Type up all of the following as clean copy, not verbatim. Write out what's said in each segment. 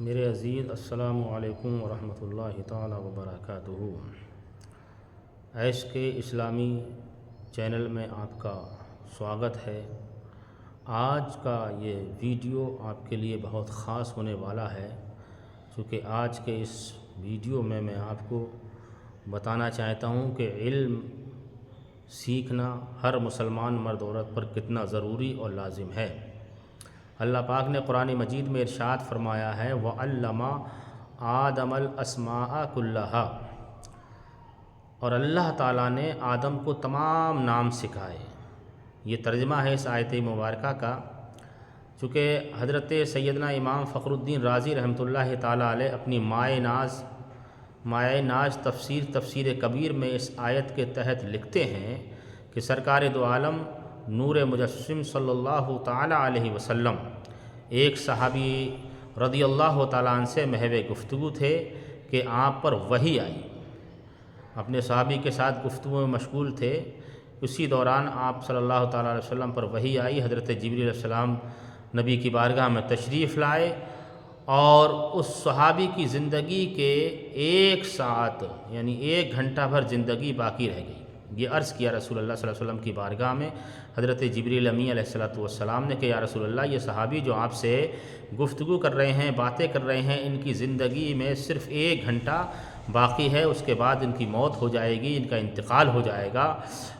میرے عزیز السلام علیکم ورحمۃ اللہ تعالی وبرکاتہ۔ ایس کے اسلامی چینل میں آپ کا سواگت ہے۔ آج کا یہ ویڈیو آپ کے لیے بہت خاص ہونے والا ہے، چونکہ آج کے اس ویڈیو میں آپ کو بتانا چاہتا ہوں کہ علم سیکھنا ہر مسلمان مرد عورت پر کتنا ضروری اور لازم ہے۔ اللہ پاک نے قرآن مجید میں ارشاد فرمایا ہے وَعَلَّمَ آدَمَ الْأَسْمَاءَ كُلَّهَا، اور اللہ تعالیٰ نے آدم کو تمام نام سکھائے۔ یہ ترجمہ ہے اس آیت مبارکہ کا، چونکہ حضرت سیدنا امام فخر الدین رازی رحمۃ اللہ تعالیٰ علیہ اپنی مائے ناز تفسیر کبیر میں اس آیت کے تحت لکھتے ہیں کہ سرکار دو عالم نور مجسم صلی اللہ تعالیٰ علیہ وسلم ایک صحابی رضی اللہ تعالیٰ عنہ سے محو گفتگو تھے کہ آپ پر وحی آئی۔ اپنے صحابی کے ساتھ گفتگو میں مشغول تھے، اسی دوران آپ صلی اللہ تعالیٰ علیہ وسلم پر وحی آئی۔ حضرت جبریل علیہ السلام نبی کی بارگاہ میں تشریف لائے اور اس صحابی کی زندگی کے 1 ساعت یعنی 1 گھنٹہ بھر زندگی باقی رہ گئی۔ یہ عرض کیا رسول اللہ صلی اللہ علیہ وسلم کی بارگاہ میں حضرت جبریل امی علیہ السلام نے کہ یا رسول اللہ، یہ صحابی جو آپ سے گفتگو کر رہے ہیں، باتیں کر رہے ہیں، ان کی زندگی میں صرف 1 گھنٹہ باقی ہے، اس کے بعد ان کی موت ہو جائے گی، ان کا انتقال ہو جائے گا۔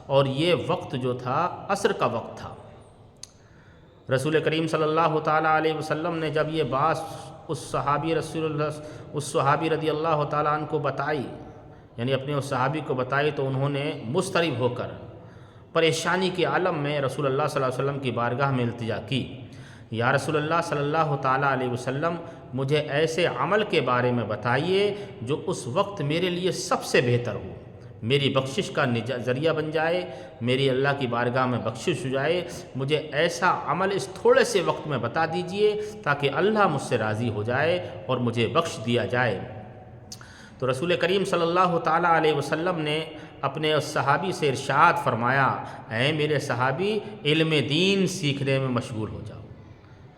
اور یہ وقت جو تھا عصر کا وقت تھا۔ رسول کریم صلی اللہ تعالیٰ علیہ وسلم نے جب یہ بات اس صحابی رضی اللہ تعالیٰ عنہ کو بتائی، یعنی اپنے اس صحابی کو بتائی، تو انہوں نے مضطرب ہو کر پریشانی کے عالم میں رسول اللہ صلی اللہ علیہ وسلم کی بارگاہ میں التجا کی، یا رسول اللہ صلی اللہ تعالیٰ علیہ وسلم، مجھے ایسے عمل کے بارے میں بتائیے جو اس وقت میرے لیے سب سے بہتر ہو، میری بخشش کا ذریعہ بن جائے، میری اللہ کی بارگاہ میں بخشش ہو جائے۔ مجھے ایسا عمل اس تھوڑے سے وقت میں بتا دیجئے تاکہ اللہ مجھ سے راضی ہو جائے اور مجھے بخش دیا جائے۔ تو رسول کریم صلی اللہ تعالیٰ علیہ وسلم نے اپنے اس صحابی سے ارشاد فرمایا، اے میرے صحابی، علم دین سیکھنے میں مشغول ہو جاؤ۔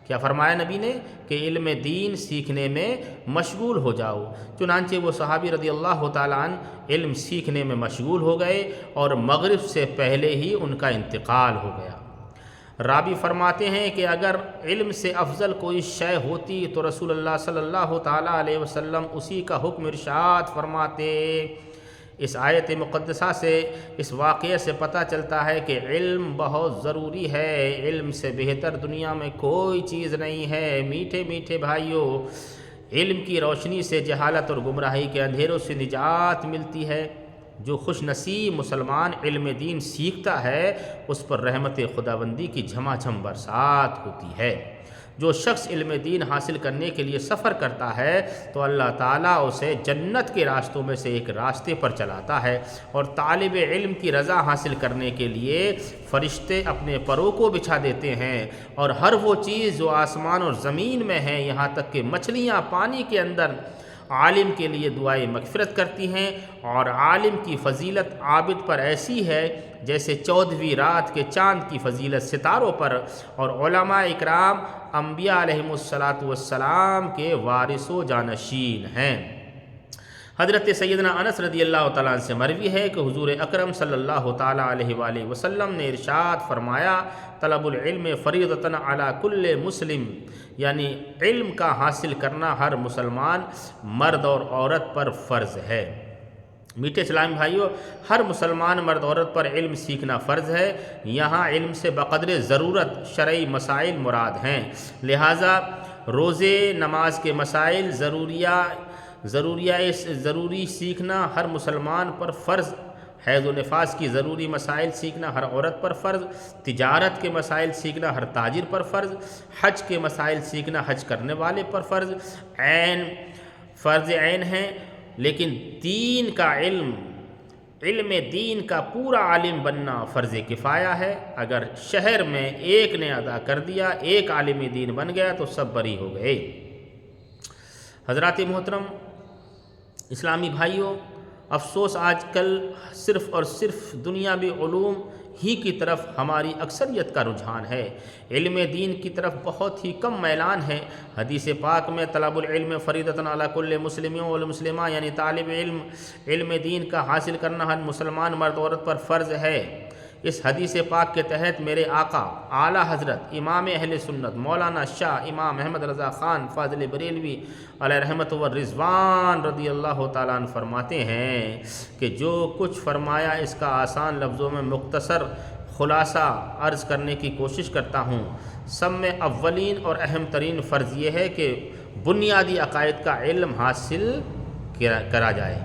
کیا فرمایا نبی نے؟ کہ علم دین سیکھنے میں مشغول ہو جاؤ۔ چنانچہ وہ صحابی رضی اللہ تعالیٰ عنہ علم سیکھنے میں مشغول ہو گئے اور مغرب سے پہلے ہی ان کا انتقال ہو گیا۔ راوی فرماتے ہیں کہ اگر علم سے افضل کوئی شے ہوتی تو رسول اللہ صلی اللہ تعالیٰ علیہ وسلم اسی کا حکم ارشاد فرماتے۔ اس آیت مقدسہ سے اس واقعے سے پتہ چلتا ہے کہ علم بہت ضروری ہے۔ علم سے بہتر دنیا میں کوئی چیز نہیں ہے۔ میٹھے میٹھے بھائیوں، علم کی روشنی سے جہالت اور گمراہی کے اندھیروں سے نجات ملتی ہے۔ جو خوش نصیب مسلمان علم دین سیکھتا ہے، اس پر رحمت خداوندی کی جھما جھم برسات ہوتی ہے۔ جو شخص علم دین حاصل کرنے کے لیے سفر کرتا ہے تو اللہ تعالیٰ اسے جنت کے راستوں میں سے ایک راستے پر چلاتا ہے، اور طالب علم کی رضا حاصل کرنے کے لیے فرشتے اپنے پروں کو بچھا دیتے ہیں، اور ہر وہ چیز جو آسمان اور زمین میں ہے، یہاں تک کہ مچھلیاں پانی کے اندر عالم کے لیے دعائیں مغفرت کرتی ہیں۔ اور عالم کی فضیلت عابد پر ایسی ہے جیسے 14ویں رات کے چاند کی فضیلت ستاروں پر، اور علماء اکرام انبیاء علیہم السلام کے وارث و جانشین ہیں۔ حضرت سیدنا انس رضی اللہ تعالیٰ عنہ سے مروی ہے کہ حضور اکرم صلی اللہ تعالیٰ علیہ وآلہ وسلم نے ارشاد فرمایا، طلب العلم فریضۃ علی کل مسلم، یعنی علم کا حاصل کرنا ہر مسلمان مرد اور عورت پر فرض ہے۔ میٹھے اسلامی بھائیوں، ہر مسلمان مرد عورت پر علم سیکھنا فرض ہے۔ یہاں علم سے بقدر ضرورت شرعی مسائل مراد ہیں، لہٰذا روزے نماز کے مسائل ضروری سیکھنا ہر مسلمان پر فرض، حیض و نفاس کی ضروری مسائل سیکھنا ہر عورت پر فرض، تجارت کے مسائل سیکھنا ہر تاجر پر فرض، حج کے مسائل سیکھنا حج کرنے والے پر فرض عین ہیں۔ لیکن دین کا علم دین کا پورا عالم بننا فرض کفایہ ہے۔ اگر شہر میں ایک نے ادا کر دیا، ایک عالم دین بن گیا تو سب بری ہو گئے۔ حضرات محترم اسلامی بھائیوں، افسوس آج کل صرف اور صرف دنیاوی علوم ہی کی طرف ہماری اکثریت کا رجحان ہے، علم دین کی طرف بہت ہی کم میلان ہے۔ حدیث پاک میں طلب العلم فریضۃ علی کل مسلم والمسلمہ، یعنی طالب علم دین کا حاصل کرنا ہر مسلمان مرد عورت پر فرض ہے۔ اس حدیث پاک کے تحت میرے آقا اعلیٰ حضرت امام اہل سنت مولانا شاہ امام احمد رضا خان فاضل بریلوی علیہ رحمت و رضوان رضی اللہ تعالیٰ عنہ فرماتے ہیں کہ جو کچھ فرمایا اس کا آسان لفظوں میں مختصر خلاصہ عرض کرنے کی کوشش کرتا ہوں۔ سب میں اولین اور اہم ترین فرض یہ ہے کہ بنیادی عقائد کا علم حاصل کرا جائے،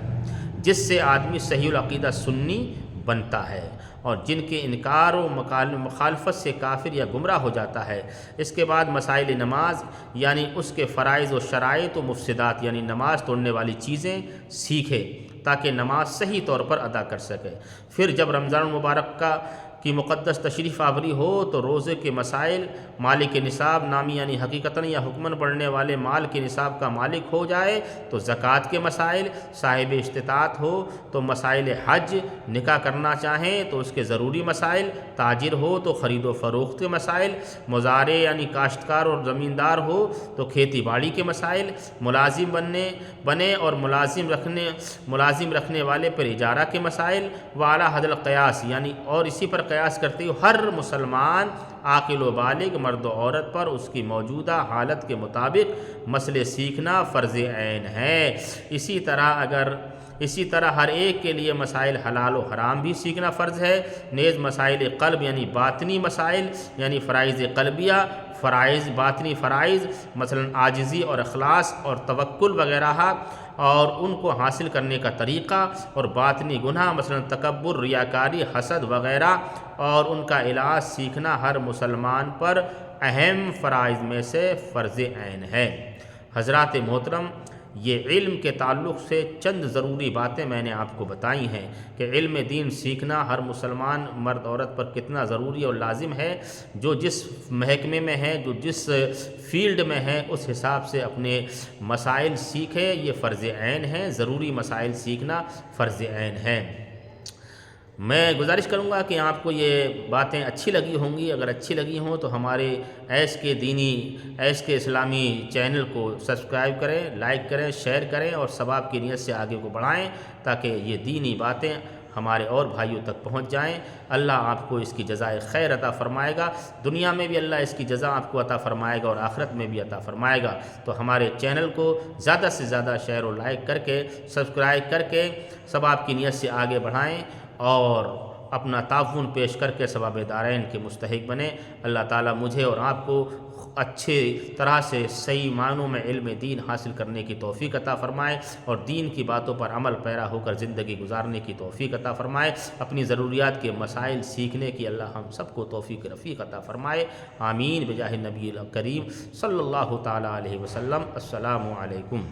جس سے آدمی صحیح العقیدہ سنی بنتا ہے اور جن کے انکار و مخالفت سے کافر یا گمراہ ہو جاتا ہے۔ اس کے بعد مسائل نماز، یعنی اس کے فرائض و شرائط و مفسدات، یعنی نماز توڑنے والی چیزیں سیکھے تاکہ نماز صحیح طور پر ادا کر سکے۔ پھر جب رمضان المبارک کی مقدس تشریف آوری ہو تو روزے کے مسائل، مالک نصاب نامی یعنی حقیقتاً یا حکماً بڑھنے والے مال کے نصاب کا مالک ہو جائے تو زکوٰۃ کے مسائل، صاحب استطاعت ہو تو مسائل حج، نکاح کرنا چاہیں تو اس کے ضروری مسائل، تاجر ہو تو خرید و فروخت کے مسائل، مزارع یعنی کاشتکار اور زمیندار ہو تو کھیتی باڑی کے مسائل، ملازم بنے اور ملازم رکھنے والے پر اجارہ کے مسائل، وعلی حد القیاس یعنی اور اسی پر قیاس کرتے ہوئے ہر مسلمان عاقل و بالغ مرد و عورت پر اس کی موجودہ حالت کے مطابق مسئلے سیکھنا فرض عین ہے۔ اسی طرح ہر ایک کے لیے مسائل حلال و حرام بھی سیکھنا فرض ہے۔ نیز مسائل قلب یعنی باطنی مسائل، یعنی فرائض قلبیہ، باطنی فرائض مثلا عاجزی اور اخلاص اور توکل وغیرہ، اور ان کو حاصل کرنے کا طریقہ، اور باطنی گناہ مثلا تکبر، ریاکاری، حسد وغیرہ، اور ان کا علاج سیکھنا ہر مسلمان پر اہم فرائض میں سے فرض عین ہے۔ حضرات محترم، یہ علم کے تعلق سے چند ضروری باتیں میں نے آپ کو بتائی ہیں کہ علم دین سیکھنا ہر مسلمان مرد عورت پر کتنا ضروری اور لازم ہے۔ جو جس محکمے میں ہے، جو جس فیلڈ میں ہے، اس حساب سے اپنے مسائل سیکھے، یہ فرض عین ہے۔ ضروری مسائل سیکھنا فرض عین ہے۔ میں گزارش کروں گا کہ آپ کو یہ باتیں اچھی لگی ہوں گی۔ اگر اچھی لگی ہوں تو ہمارے ایس کے اسلامی چینل کو سبسکرائب کریں، لائک کریں، شیئر کریں اور ثواب کی نیت سے آگے کو بڑھائیں تاکہ یہ دینی باتیں ہمارے اور بھائیوں تک پہنچ جائیں۔ اللہ آپ کو اس کی جزائے خیر عطا فرمائے گا، دنیا میں بھی اللہ اس کی جزا آپ کو عطا فرمائے گا اور آخرت میں بھی عطا فرمائے گا۔ تو ہمارے چینل کو زیادہ سے زیادہ شیئر و لائک کر کے، سبسکرائب کر کے ثواب کی نیت سے آگے بڑھائیں اور اپنا تعاون پیش کر کے ثواب دارین کے مستحق بنیں۔ اللہ تعالیٰ مجھے اور آپ کو اچھے طرح سے صحیح معنوں میں علم دین حاصل کرنے کی توفیق عطا فرمائے اور دین کی باتوں پر عمل پیرا ہو کر زندگی گزارنے کی توفیق عطا فرمائے۔ اپنی ضروریات کے مسائل سیکھنے کی اللہ ہم سب کو توفیق رفیق عطا فرمائے۔ آمین بجاہ نبی کریم صلی اللہ تعالیٰ علیہ وسلم۔ السلام علیکم۔